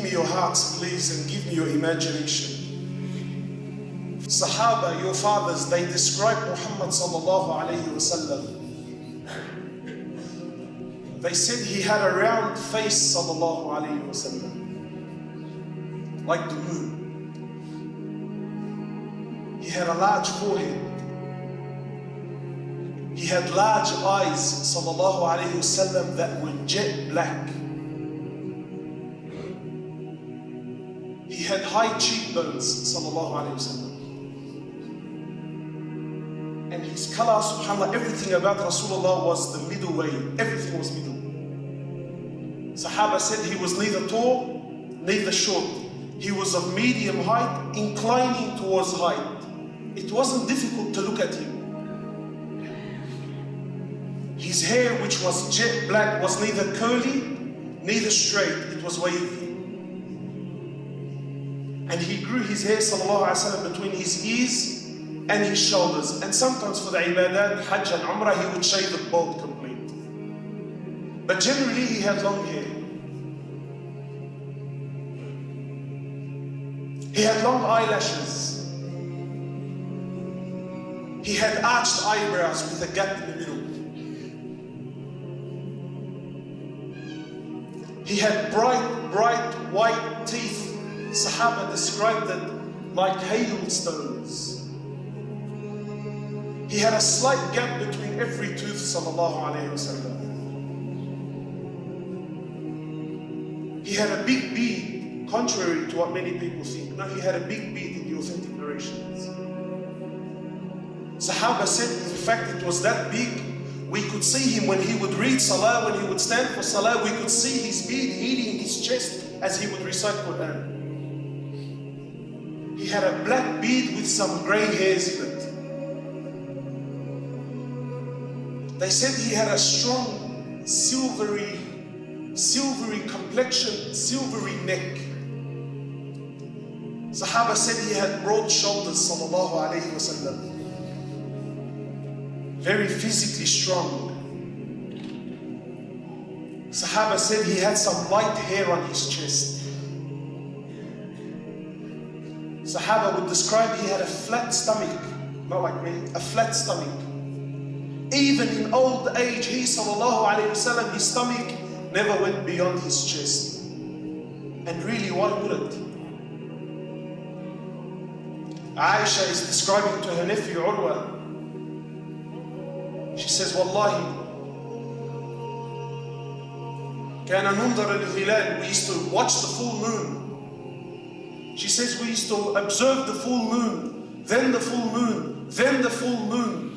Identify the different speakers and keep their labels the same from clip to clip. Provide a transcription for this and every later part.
Speaker 1: me your hearts, please, and give me your imagination. Sahaba, your fathers, they describe Muhammad sallallahu alayhi wa sallam. They said he had a round face sallallahu alayhi wa sallam, like the moon. He had a large forehead. He had large eyes sallallahu alayhi wa sallam that were jet black. He had high cheekbones sallallahu alayhi wa sallam. And his color, subhanAllah, everything about Rasulullah was the middle way. Everything was middle. Sahaba said he was neither tall, neither short. He was of medium height, inclining towards height. It wasn't difficult to look at him. His hair, which was jet black, was neither curly, neither straight. It was wavy. And he grew his hair, sallallahu alayhi wa sallam, between his ears and his shoulders. And sometimes for the ibadat, Hajj and Umrah, he would shave it bald complete. But generally he had long hair. He had long eyelashes. He had arched eyebrows with a gap in the middle. He had bright white teeth. Sahaba described it like hailstones. He had a slight gap between every tooth, sallallahu alayhi wa sallam. He had a big beard, contrary to what many people think. No, he had a big beard in the authentic narrations. Sahaba said, in fact, it was that big, we could see him when he would read salah, when he would stand for salah, we could see his beard hitting his chest as he would recite Quran. He had a black beard with some grey hairs in it. They said he had a strong, silvery complexion, silvery neck. Sahaba said he had broad shoulders, sallallahu alayhi wa sallam. Very physically strong. Sahaba said he had some light hair on his chest. Sahaba would describe he had a flat stomach, not like me, a flat stomach. Even in old age, he sallallahu alayhi wa sallam, his stomach never went beyond his chest. And really, why would it? Aisha is describing to her nephew Urwa. She says, Wallahi, كان ننظر الهلال. We used to watch the full moon. She says we used to observe the full moon, then the full moon, then the full moon.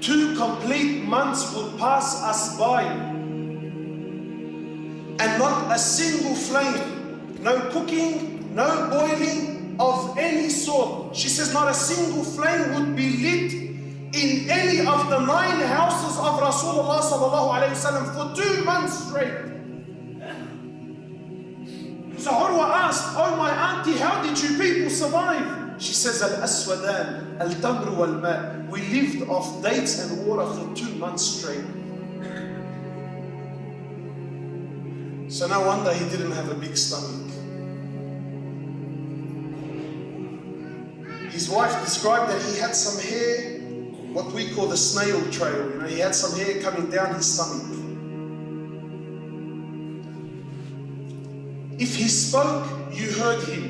Speaker 1: 2 complete months would pass us by, and not a single flame, no cooking, no boiling of any sort. She says not a single flame would be lit in any of the 9 houses of Rasulullah sallallahu alayhi wa sallam for 2 months straight. So Urwa asked, oh my auntie, how did you people survive? She says, al-aswadan, al-tamr wal-ma. We lived off dates and water for 2 months straight. So no wonder he didn't have a big stomach. His wife described that he had some hair, what we call the snail trail. You know, he had some hair coming down his stomach. If he spoke, you heard him.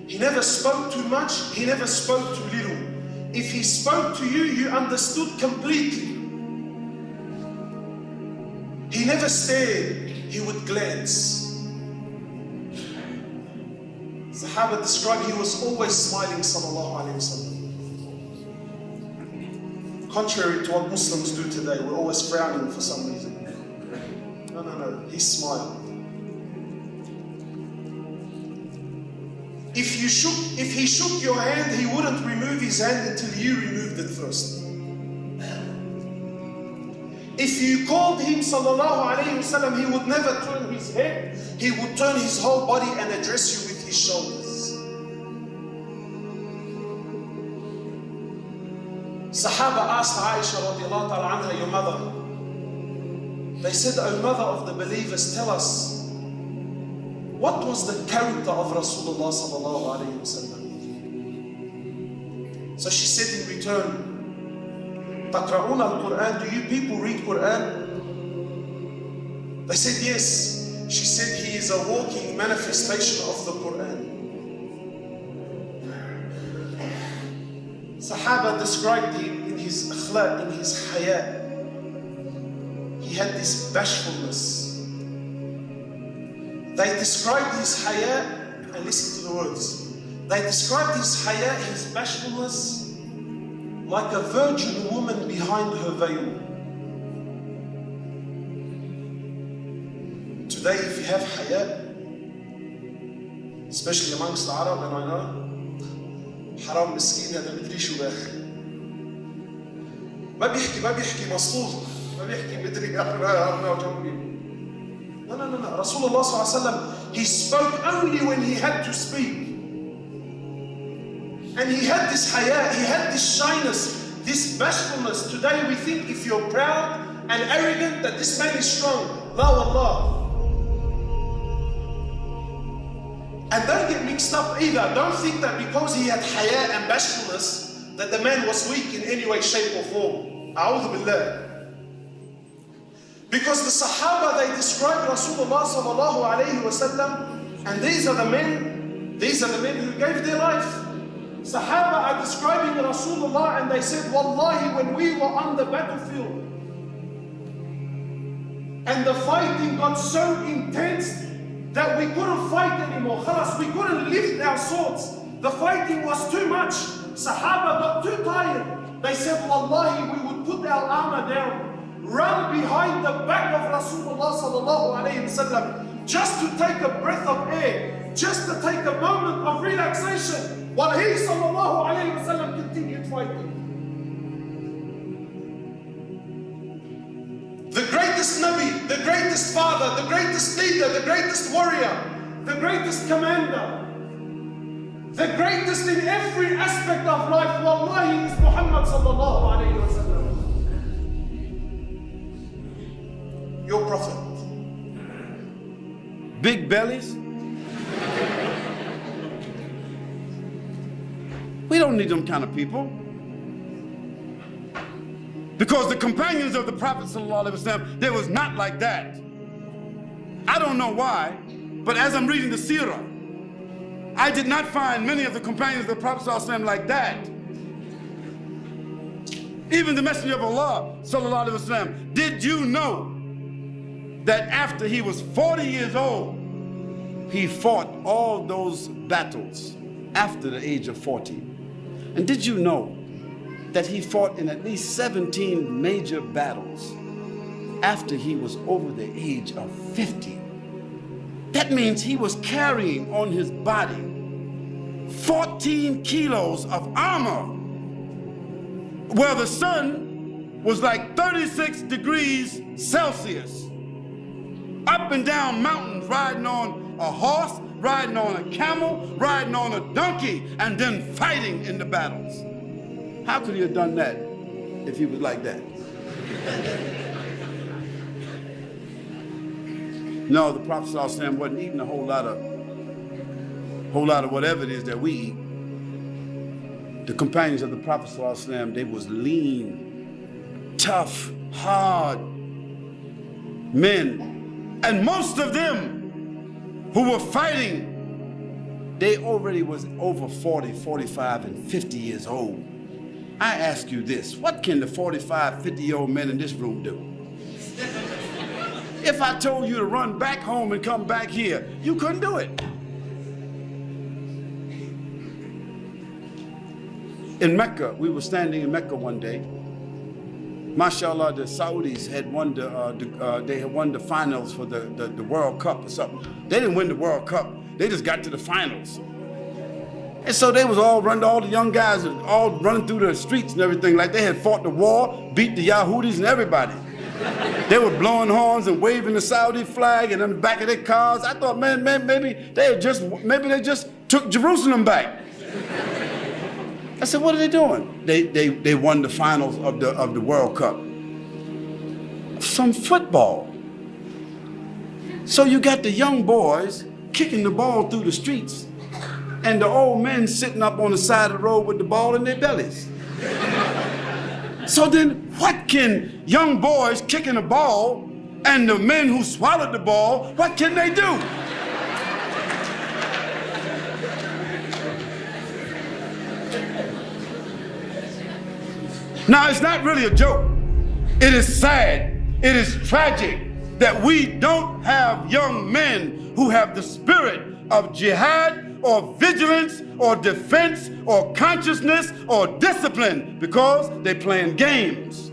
Speaker 1: He never spoke too much, he never spoke too little. If he spoke to you, you understood completely. He never stared, he would glance. Sahaba described he was always smiling, sallallahu alayhi wa sallam. Contrary to what Muslims do today, we're always frowning for some reason. No, he smiled. If he shook your hand, he wouldn't remove his hand until you removed it first. If you called him sallallahu alayhi wa sallam, he would never turn his head. He would turn his whole body and address you with his shoulders. Sahaba asked Aisha radiallahu ta'ala anha, your mother. They said, O mother of the believers, tell us, what was the character of Rasulullah sallallahu alayhi wa sallam? So she said in return, تقرؤون القرآن, do you people read Quran? They said yes. She said he is a walking manifestation of the Quran. Sahaba described him in his akhlaq, in his haya. He had this bashfulness. They described his haya, and listen to the words. They described his haya, his bashfulness, like a virgin woman behind her veil. Today, if you have haya, especially amongst the Arab, and I know, حرام مسكين هذا مدري شو باخ. ما بيحكي مصلوط، ما بيحكي مدري أنا وجنبي. No. Rasulullah sallallahu alaihi wasallam, he spoke only when he had to speak. And he had this haya, he had this shyness, this bashfulness. Today we think if you're proud and arrogant that this man is strong. La wallah. And don't get mixed up either. Don't think that because he had haya and bashfulness that the man was weak in any way, shape or form. A'udhu billah. Because the Sahaba, they described Rasulullah sallallahu alayhi wa sallam, and these are the men who gave their life. Sahaba are describing Rasulullah and they said, Wallahi, when we were on the battlefield and the fighting got so intense that we couldn't fight anymore. Khalas, we couldn't lift our swords. The fighting was too much. Sahaba got too tired. They said, Wallahi, we would put our armor down, run behind the back of Rasulullah sallallahu alayhi wa sallam, just to take a breath of air, just to take a moment of relaxation, while he sallallahu alayhi wa sallam continued fighting. The greatest Nabi, the greatest father, the greatest leader, the greatest warrior, the greatest commander, the greatest in every aspect of life, wallahi, is Muhammad sallallahu alayhi wa sallam. Your prophet.
Speaker 2: Big bellies? We don't need them kind of people. Because the companions of the Prophet ﷺ, they was not like that. I don't know why, but as I'm reading the seerah, I did not find many of the companions of the Prophet ﷺ like that. Even the Messenger of Allah ﷺ, did you know that after he was 40 years old, he fought all those battles after the age of 40? And did you know that he fought in at least 17 major battles after he was over the age of 50? That means he was carrying on his body 14 kilos of armor, where the sun was like 36 degrees Celsius, up and down mountains, riding on a horse, riding on a camel, riding on a donkey, and then fighting in the battles. How could he have done that if he was like that? No, the Prophet ﷺ wasn't eating a whole lot of whatever it is that we eat. The companions of the Prophet ﷺ, they was lean, tough, hard men. And most of them who were fighting, they already was over 40, 45, and 50 years old. I ask you this, what can the 45, 50-year-old men in this room do? If I told you to run back home and come back here, you couldn't do it. In Mecca, we were standing in Mecca one day. MashaAllah, the Saudis had won they had won the finals for the World Cup or something. They didn't win the World Cup. They just got to the finals. And so they was all the young guys all running through the streets and everything like they had fought the war, beat the Yahudis and everybody. They were blowing horns and waving the Saudi flag and in the back of their cars. I thought, man, maybe they just took Jerusalem back. I said, what are they doing? They won the finals of the World Cup. Some football. So you got the young boys kicking the ball through the streets, and the old men sitting up on the side of the road with the ball in their bellies. So then what can young boys kicking the ball and the men who swallowed the ball, what can they do? Now, it's not really a joke. It is sad, it is tragic that we don't have young men who have the spirit of jihad or vigilance or defense or consciousness or discipline because they're playing games.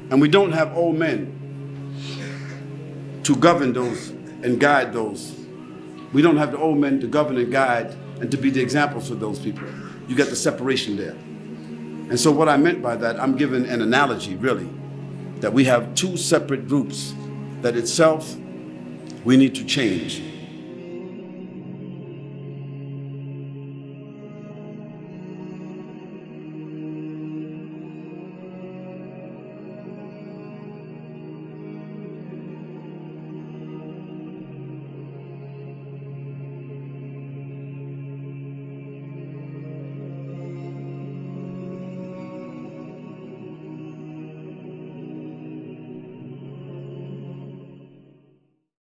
Speaker 2: And we don't have old men to govern those and guide those. We don't have the old men to govern and guide and to be the examples for those people. You get the separation there. And so what I meant by that, I'm giving an analogy, really, that we have two separate groups that itself we need to change.